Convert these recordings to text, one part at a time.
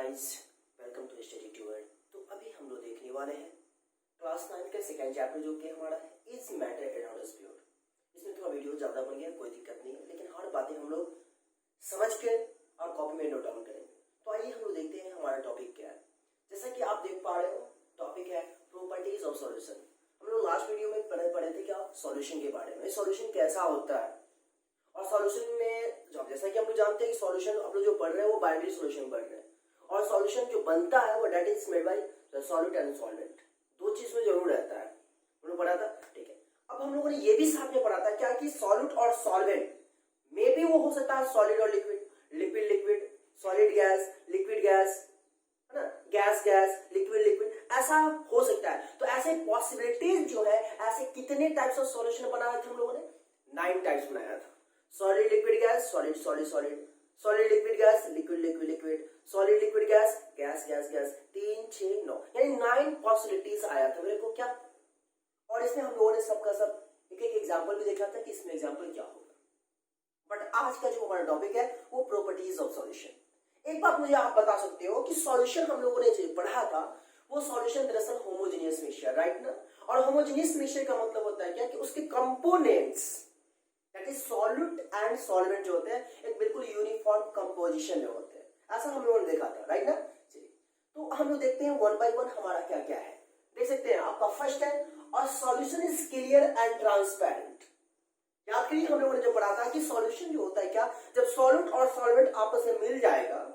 Guys, welcome to study tuber. तो अभी हम लोग देखने वाले हैं क्लास 9 का सेकंड चैप्टर जो कि हमारा है is matter around us pure. इसमें थोड़ा वीडियो ज़्यादा बन गया, कोई दिक्कत नहीं है, लेकिन हर बातें हम लोग समझ के और कॉपी में नोट डाउन करेंगे। तो आइए हम लोग देखते हैं हमारा टॉपिक क्या है। जैसा कि आप देख पा रहे हो, टॉपिक है प्रॉपर्टीज ऑफ सॉल्यूशन। हम लोग लास्ट वीडियो में पढ़े थे क्या सॉल्यूशन के बारे में, सॉल्यूशन कैसा होता है। और सॉल्यूशन में जैसा कि हम लोग जानते हैं कि सॉल्यूशन हम लोग जो पढ़ रहे हैं वो बाइनरी सॉल्यूशन पढ़ रहे हैं, और सॉल्यूशन जो बनता है वो that is made by the solute and solvent. दो चीज में जरूर रहता है, हम लोग पढ़ा था, ठीक है। अब हम लोगों ने ये भी साथ में पढ़ा था क्या कि सॉल्यूट और सॉल्वेंट में भी वो हो सकता है सॉलिड और liquid, liquid liquid, solid gas, liquid gas, है ना, गैस गैस, लिक्विड लिक्विड, ऐसा हो सकता है। तो ऐसे पॉसिबिलिटीज जो है, ऐसे कितने टाइप्स ऑफ सॉल्यूशन बनाया था हम लोगों ने, 9 टाइप्स बनाया था। Solid liquid gas, solid solid solid, solid liquid gas, liquid liquid liquid, solid liquid gas, gas gas gas, 3 6 9 यानी 9 पॉसिबिलिटीज आया था मेरे को क्या। और इसमें हम लोगों ने सबका सब एक एक एग्जांपल भी देखा था कि इसमें एग्जांपल क्या होगा। बट आज का जो हमारा टॉपिक है वो प्रॉपर्टीज ऑफ सॉल्यूशन। एक बात मुझे आप बता सकते हो कि सॉल्यूशन हम लोगों ने जो पढ़ा था वो सॉल्यूशन दरअसल होमोजेनियस मिक्सचर, राइट ना। और होमोजेनियस मिक्सचर का मतलब होता है क्या कि उसके components that is solute and solvent जो होते हैं एक बिल्कुल यूनिफॉर्म कंपोजिशन में होते हैं, ऐसा हम लोगों ने देखा था, राइट ना। चलिए तो हम लोग देखते हैं वन बाय वन हमारा क्या क्या है। देख सकते हैं आपका फर्स्ट है और solution is clear and transparent. याद करिए हम लोगों ने जो पढ़ा था कि सॉल्यूशन जो होता है क्या, जब सॉल्यूट और सॉल्वेंट आपस में मिल जाएगा,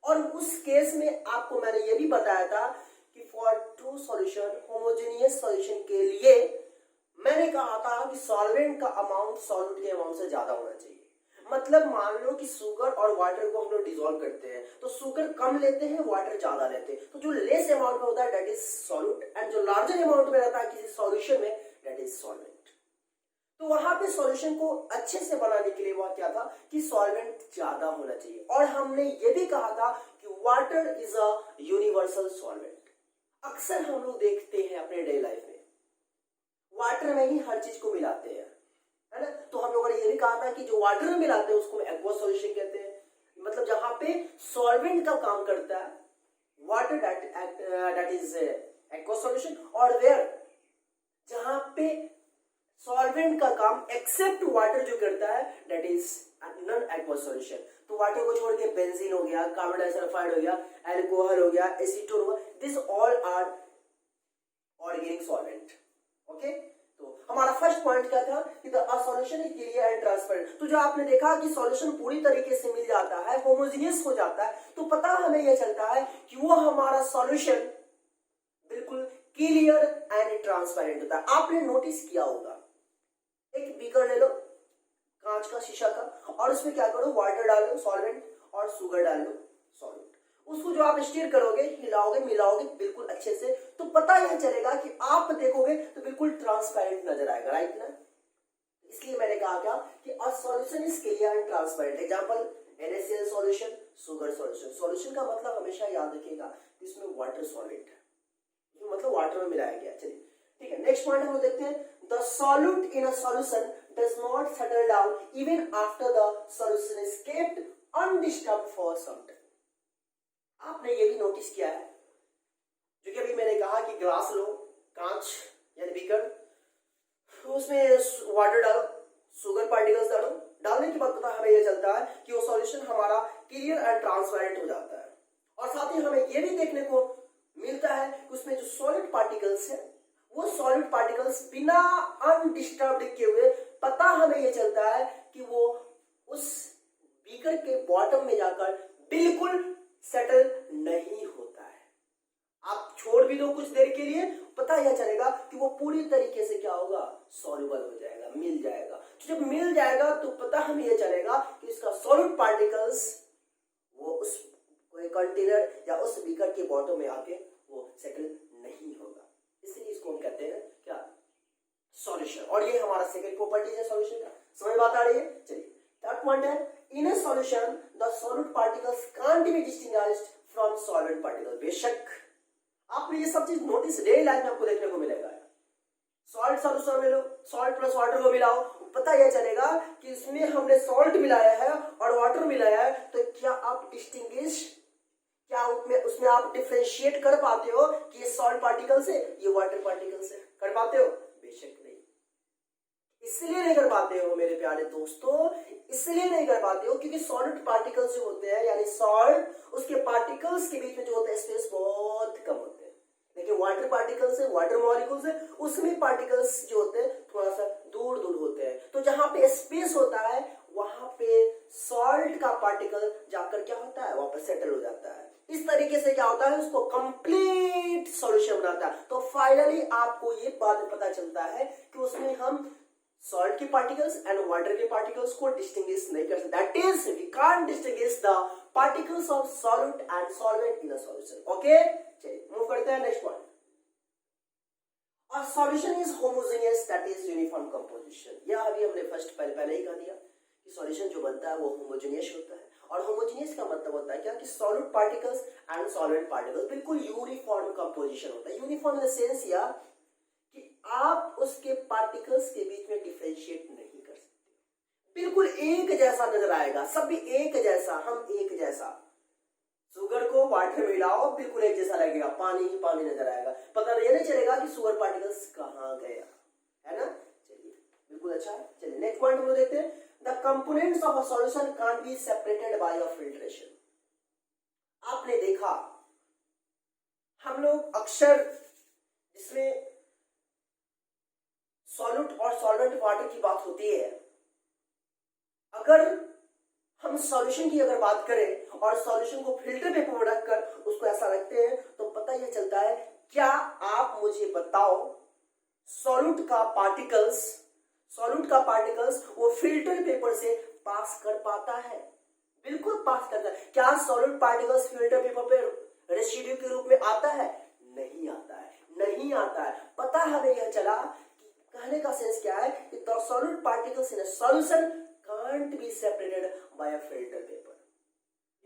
और उस केस में आपको मैंने ये भी बताया था कि for true solution, homogeneous solution के लिए मैंने कहा था कि सॉल्वेंट का अमाउंट सॉल्यूट के अमाउंट से ज्यादा होना चाहिए। मतलब मान लो कि शुगर और वाटर को हम लोग डिसॉल्व करते हैं तो शुगर कम लेते हैं, वाटर ज्यादा लेते हैं, तो जो लेस अमाउंट में होता है दैट इज सॉल्यूट, एंड जो लार्जर अमाउंट में रहता है किसी सॉल्यूशन में दैट इज सॉल्वेंट। तो वहां पे सॉल्यूशन को अच्छे से बनाने के लिए वह क्या था कि सॉल्वेंट ज्यादा होना चाहिए। और हमने ये भी कहा था कि water is a universal solvent. अक्सर हम लोग देखते हैं अपने डे लाइफ में वाटर में ही हर चीज को मिलाते हैं, है ना। तो हम लोगों ने ये भी कहा था कि जो वाटर में मिलाते हैं उसको एक्वस सॉल्यूशन कहते हैं। मतलब जहां पे सॉल्वेंट का काम करता है water that is aqueous solution, और वेयर जहां पे सॉल्वेंट का काम एक्सेप्ट वाटर जो करता है that is non aqueous solution. तो वाटर को छोड़ के बेंजीन हो गया, कार्बन डाइसल्फाइड हो गया, एल्कोहल हो गया, एसीटोन हो गया, this all are organic solvent. Okay, तो हमारा फर्स्ट पॉइंट क्या था कि the solution is clear and transparent. तो जो आपने देखा कि सॉल्यूशन पूरी तरीके से मिल जाता है, होमोजेनियस हो जाता है, तो पता हमें यह चलता है कि वो हमारा सॉल्यूशन बिल्कुल क्लियर एंड ट्रांसपेरेंट होता है। आपने नोटिस किया होगा, एक बीकर ले लो कांच का, शीशा का, और उसमें क्या करो, वाटर डालो सॉल्वेंट और शुगर डालो सॉल्वेंट। उसको जो आप स्टीर करोगे, हिलाओगे, मिलाओगे बिल्कुल अच्छे से, तो पता यह चलेगा कि आप देखोगे तो बिल्कुल ट्रांसपेरेंट नजर आएगा, राइट ना। इसलिए मैंने कहा क्या कि अ solution is clear and transparent. Example NaCl solution, sugar solution. Solution का मतलब हमेशा याद रखिएगा इसमें वाटर सॉलिड है, मतलब वाटर में मिलाया गया। चलिए ठीक है, नेक्स्ट पॉइंट हम लोग देखते हैं। The solute in a solution does not settle down even after the solution is kept undisturbed for some time. आपने ये भी नोटिस किया है, जो कि अभी मैंने कहा कि ग्लास लो, कांच यानी बीकर, उसमें वाटर डालो, शुगर पार्टिकल्स डालो, डालने के बाद पता हमें यह चलता है कि वो सॉल्यूशन हमारा क्लियर एंड ट्रांसपेरेंट हो जाता है। और साथ ही हमें यह भी देखने को मिलता है कि उसमें जो सॉलिड पार्टिकल्स है वो सॉलिड पार्टिकल्स बिना अनडिस्टर्ब्ड किए हुए, पता हमें यह चलता है कि वो उस बीकर के बॉटम में जाकर बिल्कुल सेटल नहीं होता है। आप छोड़ भी दो कुछ देर के लिए, पता यह चलेगा कि वो पूरी तरीके से क्या होगा, सॉल्युबल हो जाएगा, मिल जाएगा। तो जब मिल जाएगा तो पता हमें यह चलेगा कि इसका सॉलिड पार्टिकल्स वो उस कंटेनर या उस बीकर के बॉटम में आके वो सेटल नहीं होगा। इसलिए इसको हम कहते हैं क्या, सॉल्यूशन। और ये हमारा सेकंड प्रॉपर्टी है सॉल्यूशन का। समझ बात आ रही है। चलिए थर्ड पॉइंट है, in a solution the solid particles can't be distinguished from solvent particle. बेशक आपने ये सब चीज नोटिस डेली लाइफ में आपको देखने को मिलेगा। सॉल्ट सॉल्यूशन में लो, सॉल्ट प्लस वाटर को मिलाओ, पता यह चलेगा कि इसमें हमने सॉल्ट मिलाया है और वाटर मिलाया है, तो क्या आप डिस्टिंग्विश, क्या उसमें आप डिफरेंशिएट कर पाते हो कि ये सॉल्ट पार्टिकल्स है, ये वाटर पार्टिकल्स है? कर पाते हो? बेशक नहीं। इसलिए नहीं कर पाते हो मेरे प्यारे दोस्तों, इसलिए नहीं कर पाते हो क्योंकि सॉलिड पार्टिकल्स जो होते हैं, यानी सॉल्ट, उसके पार्टिकल्स के बीच में जो होता है स्पेस बहुत कम होते हैं। लेकिन वाटर पार्टिकल्स है, वाटर मॉलिक्यूल्स है, उसमें पार्टिकल्स जो होते हैं थोड़ा सा दूर दूर होते हैं। तो जहां पे स्पेस होता है वहां पे सॉल्ट का पार्टिकल जाकर क्या होता है, वहां पर सेटल हो जाता है। इस तरीके से क्या होता है, उसको कंप्लीट सॉल्यूशन बनाता है। तो फाइनली आपको ये बात पता चलता है कि उसमें हम सॉल्ट के पार्टिकल्स एंड वाटर के पार्टिकल्स को डिस्टिंग्विश नहीं कर सकते। That is we can't distinguish the particles of solute and solvent in a solution. Okay, चलिए मूव करते हैं next point. A solution is homogeneous that is uniform composition. यह अभी हमने पहले ही कह दिया कि सॉल्यूशन जो बनता है वो होमोजेनियस होता है। और होमोजेनियस का मतलब होता है क्या कि solute particles and solvent particles बिल्कुल यूनिफॉर्म कंपोजिशन होता है। यूनिफॉर्म इन द सेंस या कि आप उसके पार्टिकल्स के बीच में डिफरेंशिएट नहीं कर सकते, बिल्कुल एक जैसा नजर आएगा, सब भी एक जैसा, हम एक जैसा। शुगर को वाटर में मिलाओ बिल्कुल एक जैसा लगेगा, पानी ही पानी नजर आएगा, पता नहीं चलेगा कि शुगर पार्टिकल्स कहाँ गया, है ना। चलिए बिल्कुल अच्छा। चलिए नेक्स्ट पॉइंट हम लोग देखते हैं। The components of a solution can't be separated by a filtration. आपने देखा हम लोग अक्सर जिसमें सॉल्यूट और सॉल्वेंट वाटर की बात होती है, अगर हम सॉल्यूशन की अगर बात करें और सॉल्यूशन को फिल्टर पेपर में रखकर उसको ऐसा रखते हैं तो पता यह चलता है, क्या आप मुझे बताओ सॉल्यूट का पार्टिकल्स वो फिल्टर पेपर से पास कर पाता है? बिल्कुल पास करता है। क्या सॉल्यूट पार्टिकल्स फिल्टर पेपर पे रेसिड्यू के रूप में आता है? नहीं आता है, नहीं आता है। पता हमें यह चला कि कहने का सेंस क्या है कि the solute particles in a solution can't be separated by a filter paper.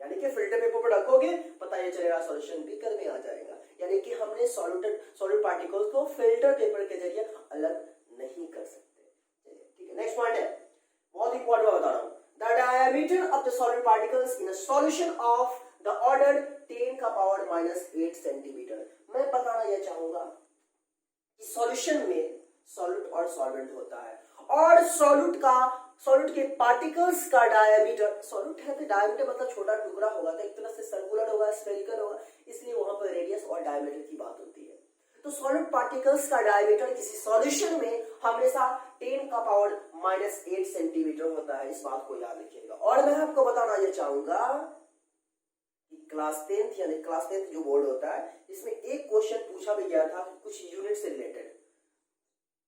यानी कि फिल्टर पेपर पर रखोगे पता ये चलेगा सॉल्यूशन बीकर में आ जाएगा। यानी कि हमने सॉल्यूट पार्टिकल्स को फिल्टर पेपर के जरिए अलग नहीं कर सकते। ठीक है, नेक्स्ट पॉइंट है, बहुत इंपॉर्टेंट बता रहा हूं। The diameter of the solid particles in a solution of the order 10 का पावर -8 सेंटीमीटर। मैं बताना यह चाहूंगा कि सॉल्यूशन में सॉल्यूट और सॉल्वेंट होता है और सॉल्यूट के पार्टिकल्स का डायमीटर, सॉल्यूट है तो डायमीटर मतलब छोटा टुकड़ा होगा, तो एक तरह से सर्कुलर होगा, स्फेरिकल होगा, इसलिए वहां पर रेडियस और डायमीटर की बात होती है। तो सॉल्यूट पार्टिकल्स का डायमीटर किसी सॉल्यूशन में हमेशा 10 का पावर -8 सेंटीमीटर होता है। इस बात को याद रखिएगा। और मैं आपको बताना यह चाहूंगा कि क्लास 10th जो बोर्ड होता है इसमें एक क्वेश्चन पूछा भी गया था कुछ यूनिट से रिलेटेड।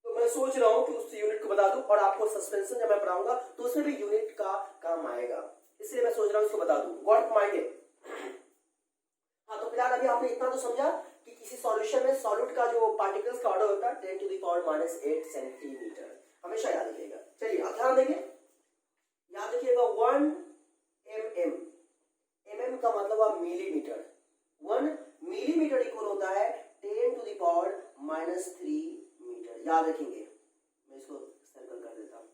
तो मैं सोच रहा हूं कि उस यूनिट को बता दूं और आपको सस्पेंशन जब मैं पढ़ाऊंगा तो उसमें भी यूनिट का काम आएगा, इसलिए मैं सोच रहा हूं इसको बता दूं। Got mind. हाँ, तो फिलहाल अभी आपने इतना तो समझा कि किसी सॉल्यूशन में सॉल्यूट का जो पार्टिकल्स का ऑर्डर होता है 10 to the power -8 सेंटीमीटर, हमेशा याद रखिएगा। चलिए अब ध्यान देंगे, याद रखिएगा 1 mm, mm का मतलब है मिलीमीटर। 1 मिलीमीटर इक्वल होता है 10 to the power -3 मीटर। याद रखेंगे, मैं इसको सर्कल कर देता हूं।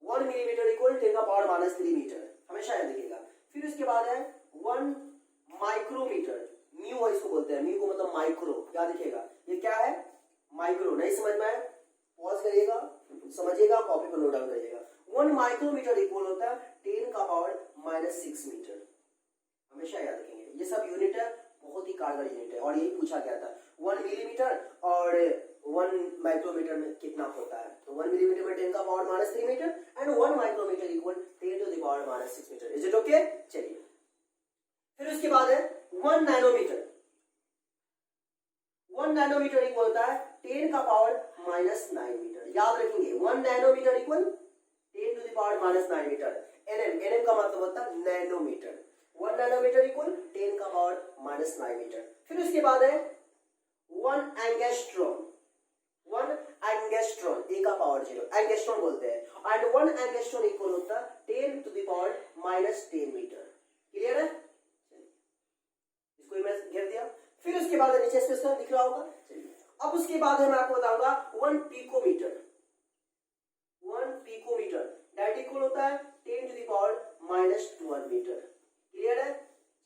1 मिलीमीटर इक्वल 10 का पावर -3 मीटर, हमेशा याद रखिएगा। फिर उसके बाद है 1 माइक्रोमीटर, म्यू इसको बोलते हैं, म्यू को मतलब माइक्रो, याद रखिएगा। ये क्या है? माइक्रो। नहीं समझ में आए पॉज करिएगा, समझिएगा, कॉपी पर नोट डाउन करिएगा। 1 माइक्रोमीटर इक्वल होता है 10 का पावर -6 मीटर, हमेशा याद रखेंगे। ये सब यूनिट है, बहुत ही कारगर यूनिट है और यही पूछा गया था 1 मिलीमीटर और 1 माइक्रोमीटर में कितना होता है। तो 1 मिलीमीटर में 10 का power -3 metre and 1 micrometre equal 10 to the power -6 metre. Is it okay? चलिए फिर उसके बाद है 1 नैनोमीटर। 1 नैनोमीटर इक्वल होता है 10 का पावर -9 मीटर। याद रखेंगे 1 nanometre equal 10 to the power -9 metre. nm का मतलब होता है नैनोमीटर। 1 नैनोमीटर इक्वल 10 का पावर -9 मीटर। फिर उसके बाद है 1 एंगस्ट्रॉन। 1 एंगस्ट्रॉन, ए का पावर 0 एंगस्ट्रॉन बोलते हैं, एंड 1 एंगस्ट्रॉन इक्वल होता है 10 to the power -10 metre. Clear है? इसको मैं घेर दिया। फिर उसके बाद नीचे स्पेस दिख रहा होगा। चलिए अब उसके बाद मैं आपको बताऊंगा 1 पिकोमीटर। 1 पिकोमीटर दैट इक्वल होता है 10 to the power -12 metre. Clear है?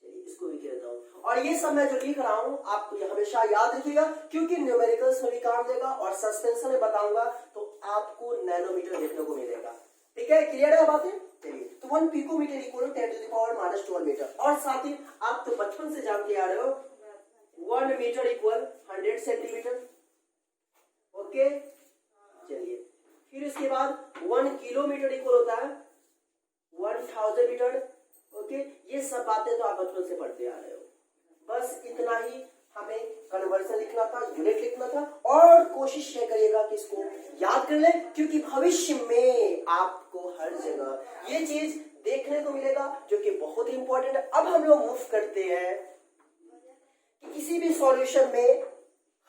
चलिए इसको भी घेर देता हूं। और ये सब मैं जो लिख रहा हूं आप ये हमेशा याद रखिएगा, क्योंकि न्यूमेरिकल्स में भी काम देगा और सस्पेंशन में बताऊंगा तो आपको नैनोमीटर देखने को मिलेगा। ठीक है, क्लियर है बातें? चलिए, तो 1 पिकोमीटर इक्वल 10⁻⁻12 मीटर। और साथ ही आप तो बचपन से जान के आ रहे हो 1 मीटर इक्वल 100 सेंटीमीटर। ओके, चलिए, फिर इसके बाद 1 किलोमीटर इक्वल होता है 1000 मीटर। ओके, ये सब बातें तो आप बचपन से पढ़ते आ रहे हो। बस इतना ही हमें कन्वर्जन लिखना था, यूनिट लिखना था, और कोशिश ये करिएगा कि इसको याद कर ले, क्योंकि भविष्य में आपको हर जगह ये चीज देखने को मिलेगा जो कि बहुत ही इंपॉर्टेंट है। अब हम लोग मूव करते हैं कि किसी भी सॉल्यूशन में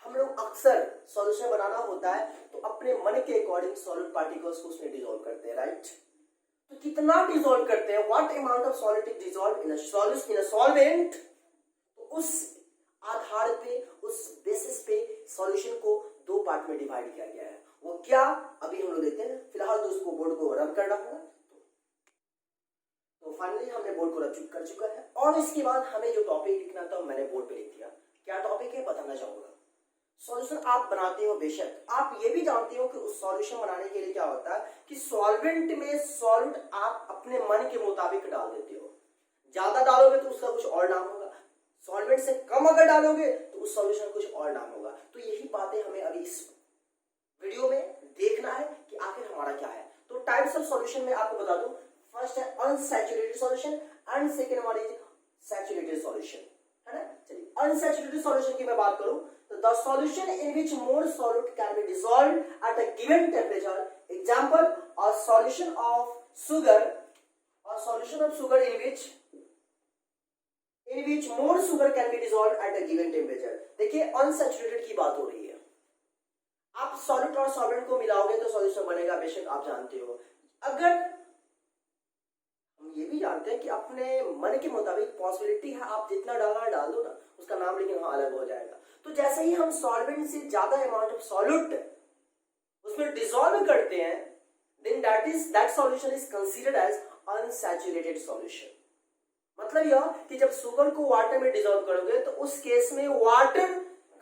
हम लोग अक्सर सॉल्यूशन बनाना होता है तो अपने मन के अकॉर्डिंग सॉलिड पार्टिकल्स को उसमें डिसॉल्व करते हैं, राइट? तो कितना डिसॉल्व करते हैं, what amount of solid is dissolve in a solvent, तो उस आधार पे, उस बेसिस पे सॉल्यूशन को 2 पार्ट में डिवाइड किया गया है। वो क्या, अभी हम लोग देखते हैं। फिलहाल तो उसको बोर्ड को रब करना होगा। तो फाइनली हमने बोर्ड को रब कर चुका है, और इसके बाद हमें जो टॉपिक लिखना था मैंने बोर्ड पे लिख दिया। क्या टॉपिक है बताना चाहूंगा। सॉल्यूशन आप बनाते हो, बेशक आप ये भी जानते हो कि उस सॉल्यूशन बनाने के लिए क्या होता है कि सॉल्वेंट में सॉल्ट आप अपने मन के मुताबिक डाल देते हो। ज्यादा डालोगे तो उसका कुछ और नाम होगा, सॉल्वेंट से कम अगर डालोगे तो उस सॉल्यूशन का कुछ और नाम होगा। तो यही बातें हमें अभी इस वीडियो में देखना है कि आखिर हमारा क्या है। तो टाइप्स ऑफ सॉल्यूशन में आपको बता दूं, फर्स्ट है unsaturated solution and second one is saturated solution, है ना। चलिए, अनसैचुरेटेड सॉल्यूशन की मैं बात करूं तो the solution in which more solute can be dissolved at a given temperature. Example, a solution of sugar, in which more sugar can be dissolved at a given temperature। देखिए, unsaturated की बात हो रही है। आप सॉलिड और solvent को मिलाओगे तो सॉल्यूशन बनेगा, बेशक आप जानते हो। अगर हम ये भी जानते हैं कि अपने मन के मुताबिक पॉसिबिलिटी है, आप जितना डालना है डाल दो ना, उसका नाम लेकिन वहां अलग हो जाएगा। तो जैसे ही हम सॉल्वेंट से ज्यादा अमाउंट ऑफ सॉल्यूट उसमें डिसॉल्व करते हैं, then that solution is considered as unsaturated solution. मतलब यह कि जब शुगर को वाटर में डिसॉल्व करोगे तो उस केस में वाटर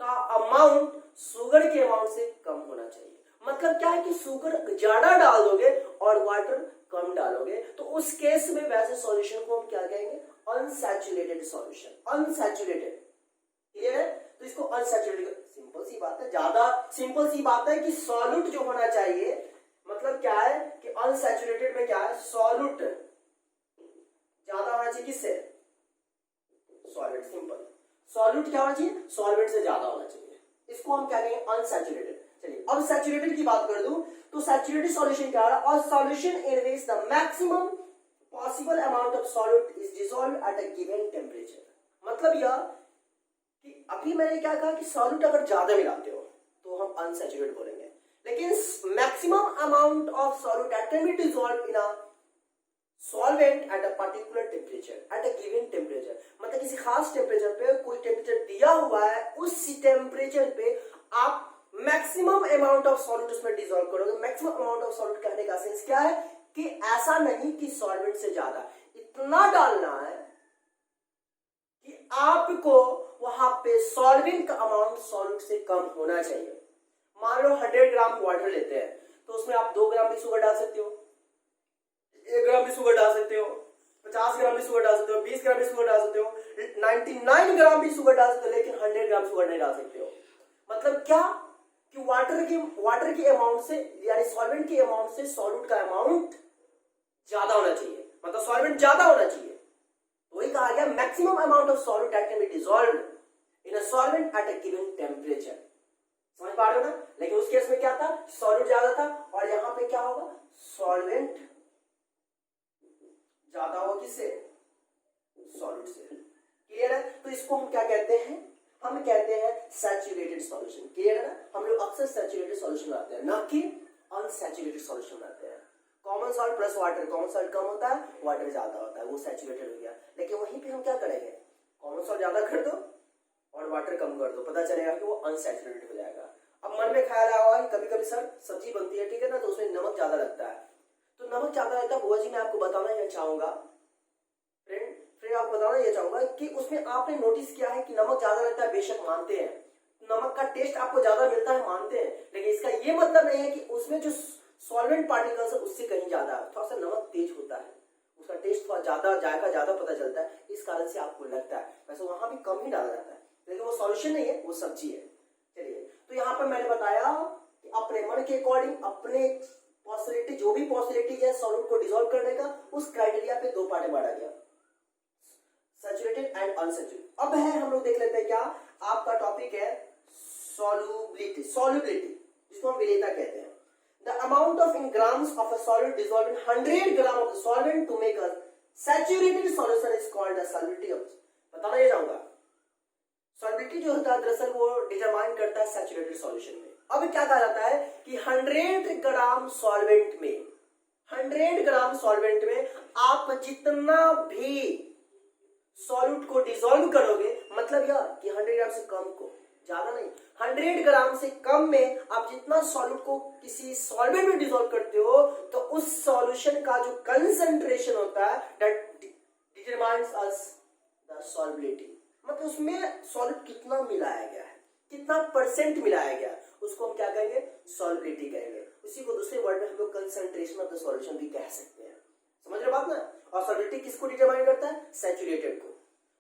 का अमाउंट शुगर के अमाउंट से कम होना चाहिए। मतलब क्या है कि शुगर ज्यादा डाल दोगे और वाटर कम डालोगे तो उस केस में वैसे सॉल्यूशन को हम क्या कहेंगे, अनसैचुरेटेड सॉल्यूशन। अनसैचुरेटेड, क्लियर है? तो इसको अनसैचुरेटेड, सिंपल सी बात है, ज्यादा सिंपल सी बात है कि सॉल्यूट जो होना चाहिए, मतलब क्या है कि अनसैचुरेटेड में क्या है, सॉल्यूट ज्यादा होना चाहिए किससे, सॉल्वेंट। सिंपल, सॉल्यूट क्या होना चाहिए, सॉल्वेंट से ज्यादा होना चाहिए। इसको हम क्या कहेंगे, अनसैचुरेटेड। चलिए, अब सैचुरेटेड की बात कर दूं तो सैचुरेटेड सॉल्यूशन क्या है, और solution in which the maximum possible amount of solute is dissolved at a given temperature. मतलब यह कि अभी मैंने क्या कहा कि सॉल्यूट अगर ज्यादा मिलाते हो तो हम अनसैचुरेटेड बोलेंगे, लेकिन maximum amount of solute that can be dissolved in a solvent at a particular temperature, at a given temperature, मतलब किसी खास टेम्परेचर पे कोई टेम्परेचर दिया हुआ है, उस टेम्परेचर पे आप मैक्सिमम अमाउंट ऑफ सॉल्यूट उसमें डिसॉल्व करोगे। मैक्सिमम अमाउंट ऑफ सॉल्यूट कहने का सेंस क्या है कि ऐसा नहीं कि सॉल्वेंट से ज्यादा, इतना डालना है कि आपको वहां पे सॉल्वेंट का अमाउंट सॉल्यूट से कम होना चाहिए। मान लो 100 ग्राम वाटर लेते हैं तो उसमें आप 2 ग्राम भी शुगर डाल सकते हो, 1 ग्राम भी शुगर डाल सकते हो, 50 ग्राम भी शुगर डाल सकते हो, 20 ग्राम भी शुगर डाल सकते हो, 99 ग्राम भी शुगर डाल सकते हो, लेकिन 100 ग्राम शुगर नहीं डाल सकते हो। मतलब क्या कि वाटर के अमाउंट से, यानी सॉल्वेंट के अमाउंट से सॉल्यूट का अमाउंट ज्यादा होना चाहिए, मतलब सॉल्वेंट ज्यादा होना चाहिए। तो वही कहा गया maximum amount of solute that can be dissolved in a solvent at a given temperature. समझ पा रहे हो ना। लेकिन उस केस में क्या था, सॉल्यूट ज्यादा था, और यहां पे क्या होगा, सॉल्वेंट ज्यादा होगा किससे, सॉल्यूट से। क्लियर है? तो इसको हम क्या कहते हैं, हम कहते हैं सैचुरेटेड सॉल्यूशन। क्लियर है ना। हम लोग अक्सर सैचुरेटेड सॉल्यूशन लाते हैं, ना कि अनसैचुरेटेड सॉल्यूशन लाते हैं। Common salt plus water, common salt कम होता है, वाटर ज्यादा होता है, वो सैचुरेटेड हो गया। लेकिन वहीं पे हम क्या करेंगे, कॉमन सॉल्ट ज्यादा कर दो और वाटर कम कर दो, पता चलेगा कि वो अनसैचुरेटेड हो जाएगा। अब मन में ख्याल आया होगा कि कभी कभी सर सब्जी बनती है, ठीक है ना, तो उसमें नमक ज्यादा लगता है। तो नमक ज्यादा रहता है बुआ जी, मैं आपको बताना ही चाहूंगा फ्रेंड आपको बताना बताना ये चाहूंगा कि उसमें आपने नोटिस किया है कि नमक ज्यादा लगता है, बेशक मानते हैं, नमक का टेस्ट आपको ज्यादा मिलता है, मानते हैं, लेकिन इसका ये मतलब नहीं है कि उसमें जो सॉल्वेंट पार्टिकल्स है उससे कहीं ज्यादा है। थोड़ा सा नमक तेज होता है, उसका टेस्ट थोड़ा ज्यादा, जायका ज्यादा पता चलता है, इस कारण से आपको लगता है। वैसे वहां भी कम ही डाला जाता है, लेकिन वो सॉल्यूशन नहीं है, वो सब्जी है। चलिए, तो यहाँ पर मैंने बताया कि अपने मन के अकॉर्डिंग, अपने पॉसिबिलिटी, जो भी पॉसिबिलिटीज है सॉल्यूट को डिसॉल्व करने का, उस क्राइटेरिया पे दो पार्ट में बांटा गया, सैचुरेटेड एंड अनसैचुरेटेड। अब है हम लोग देख लेते हैं क्या आपका टॉपिक है, सॉल्युबिलिटी, सॉल्युबिलिटी जिसको हम विलेयता कहते हैं। The amount of in grams of a solid dissolved in 100 gram of the solvent to make a saturated solution is called the solubility of। बताना ये चाहूंगा, सॉल्युबिलिटी जो होता है दरअसल वो डिटरमाइन करता है सैचुरेटेड सॉल्यूशन में। अब क्या कहा जाता है कि 100 ग्राम सॉल्वेंट में, 100 ग्राम सॉल्वेंट में आप जितना भी सॉल्यूट को डिसॉल्व करोगे, मतलब यह कि 100 ग्राम से कम को, ज्यादा नहीं, 100 ग्राम से कम में आप जितना सॉल्यूट को किसी सॉल्वेंट में डिसॉल्व करते हो, तो उस सॉल्यूशन का जो कंसंट्रेशन होता है that determines us the solubility. मतलब उसमें सॉल्यूट कितना मिलाया गया है, कितना परसेंट मिलाया गया, उसको हम क्या कहेंगे, सॉल्युबिलिटी कहेंगे। उसी को दूसरे वर्ड में हम लोग कंसंट्रेशन ऑफ द सॉल्यूशन भी कह सकते हैं। समझ रहे बात ना। और सॉल्युबिलिटी किसको डिटरमाइन करता है, सैचुरेटेड को।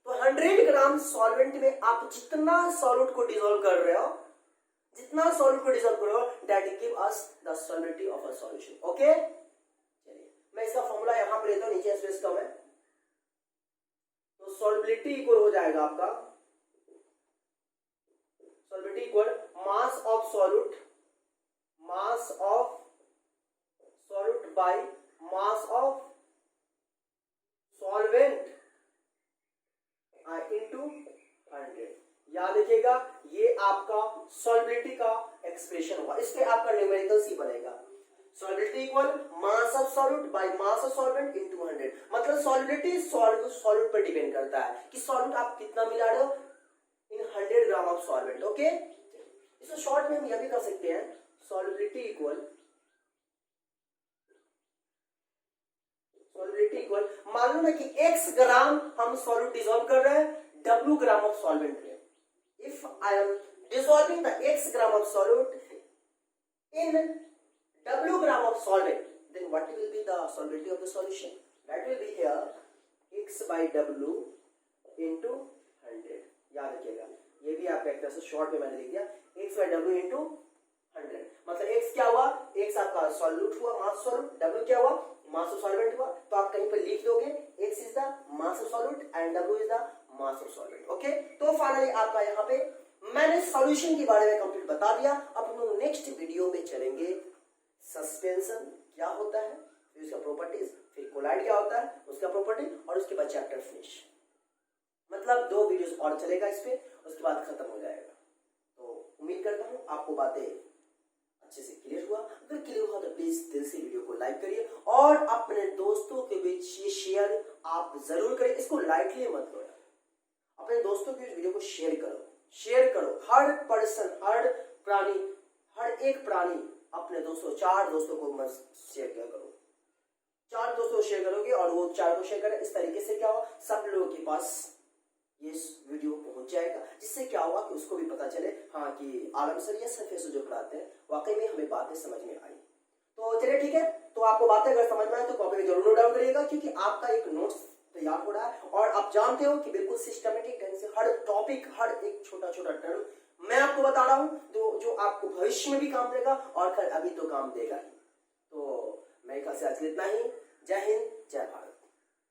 तो 100 ग्राम सॉल्वेंट में आप जितना सॉल्यूट को डिसॉल्व कर रहे हो, जितना सॉल्यूट को डिसॉल्व कर रहे हो, that give us the solubility of a solution. Okay, चलिए मैं इसका फॉर्मूला यहां पर लेता हूं, नीचे स्पेस कम है, तो सॉल्युबिलिटी इक्वल हो जाएगा आपका, solubility equal mass of solute, mass of solute by mass of solvent into 100। याद रखिएगा ये आपका सॉल्युबिलिटी का एक्सप्रेशन होगा, इस पे आपका न्यूमेरिकल सी बनेगा, solubility equal mass of solute by mass of solvent into 100। मतलब सॉल्युबिलिटी सॉल्यूट पर डिपेंड करता है कि सॉल्यूट आप कितना मिला रहे हो इन 100 ग्राम ऑफ सॉल्वेंट। ओके, इसको शॉर्ट में हम यह भी कर सकते हैं, सॉल्युबिलिटी इक्वल, सॉल्युबिलिटी इक्वल, मान लो ना कि x ग्राम हम सॉल्यूट डिसॉल्व कर रहे हैं w ग्राम ऑफ सॉल्वेंट में। If I am dissolving the x gram of solute in w gram of solvent, then what will be the solubility of the solution? That will be here x by w into 100। याद रखिएगा, ये भी आप एक तरह से short में मैंने लिख दिया, x by w into 100। मतलब x क्या हुआ, x आपका सॉल्यूट हुआ, मास सॉल्यूट, w क्या हुआ, मास ऑफ सॉल्वेंट हुआ। तो आप कहीं पर लिख दोगे x is the mass of solute and w is the mass of solvent. Okay, तो फाइनली आपका यहाँ पे मैंने सॉल्यूशन के बारे में कंप्लीट बता दिया। अब हम लोग नेक्स्ट वीडियो में चलेंगे सस्पेंशन क्या होता है, फिर उसका प्रॉपर्टीज, फिर कोलाइड क्या होता है उसका प्रॉपर्टी, और उसके बाद चैप्टर फिनिश। मतलब 2 वीडियोस और चलेगा इस पे, उसके बाद खत्म हो जाएगा। तो उम्मीद करता हूँ आपको बातें अच्छे से क्लियर हुआ। अगर क्लियर हुआ तो प्लीज दिल से वीडियो को लाइक करिए और अपने दोस्तों के बीच ये शेयर आप जरूर करें। इसको लाइटली मत लो, अपने दोस्तों के बीच वीडियो को शेयर करो, शेयर करो। हर पर्सन, हर प्राणी, हर एक प्राणी अपने दोस्तों, 4 दोस्तों को मत शेयर किया करो। 4 दोस्तों को शेयर करोगे और वो 4 को शेयर करें, इस तरीके से क्या हो, सब लोगों के पास ये वीडियो पहुंच जाएगा, जिससे क्या होगा कि उसको भी पता चले हाँ कि आलम सर या सर जो पढ़ाते हैं वाकई में हमें बातें समझ में आई। तो चलिए ठीक है, तो आपको बातें अगर समझ में आए तो कॉपी में जरूर नोट डाउन करिएगा, क्योंकि आपका एक नोट्स तैयार हो रहा है और आप जानते हो कि बिल्कुल सिस्टमेटिक ढंग से हर टॉपिक, हर एक छोटा छोटा टर्म मैं आपको बता रहा हूँ जो आपको भविष्य में भी काम देगा और खैर अभी तो काम देगा ही। तो मेरे ख्याल से आज इतना ही। जय हिंद, जय भारत।